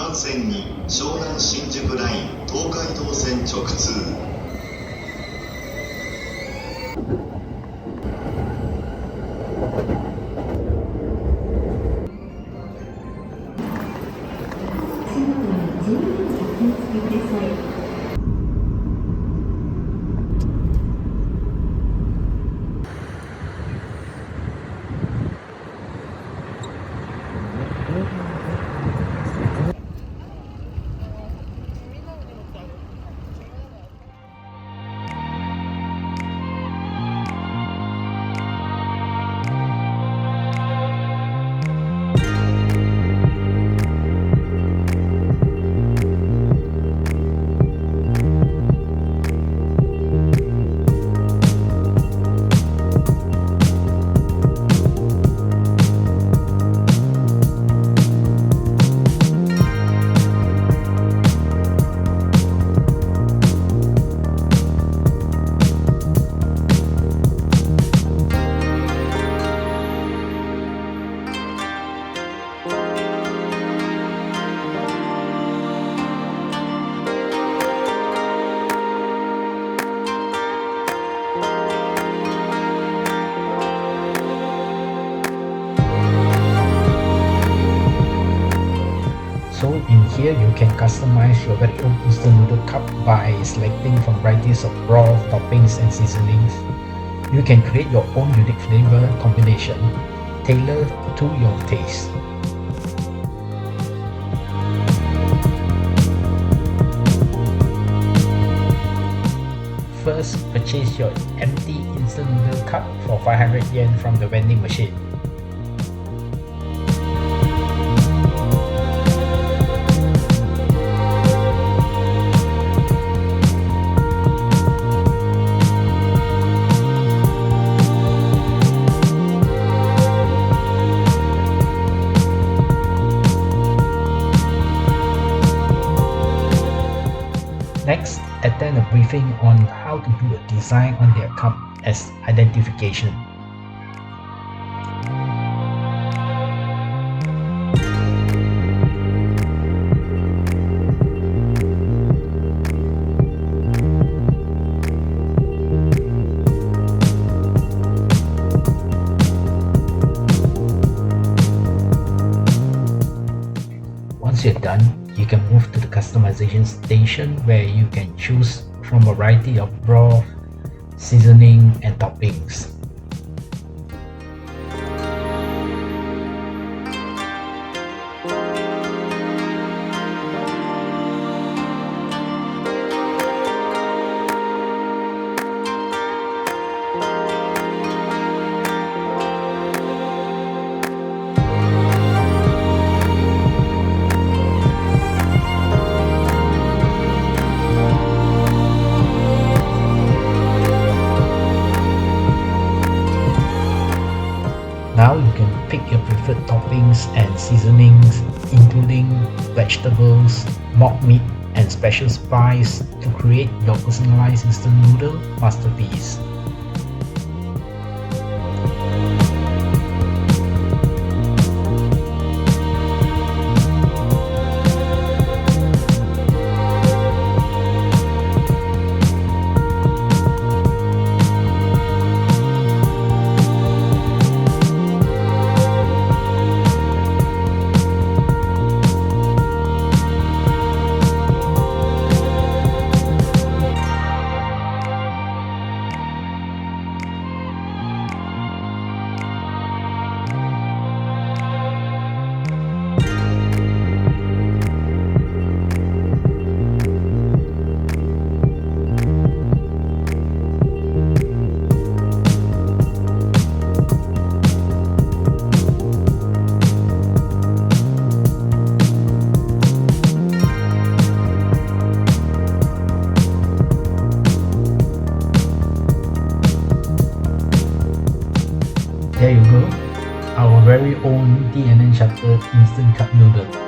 幹線に湘南新宿ライン東海道線直通。So in here you can customize your very own instant noodle cup by selecting from varieties of broth, toppings and seasonings. You can create your own unique flavor combination tailored to your taste. First, purchase your empty instant noodle cup for 500 yen from the vending machine. Next, attend a briefing on how to do a design on their cup as identification. Once you're done, you can move to the customization station where you can choose from a variety of broth, seasoning and toppings. Now you can pick your preferred toppings and seasonings, including vegetables, mock meat, and special spice to create your personalized instant noodle masterpiece. There you go, our very own DNN Shutter Instant Cup Noodle.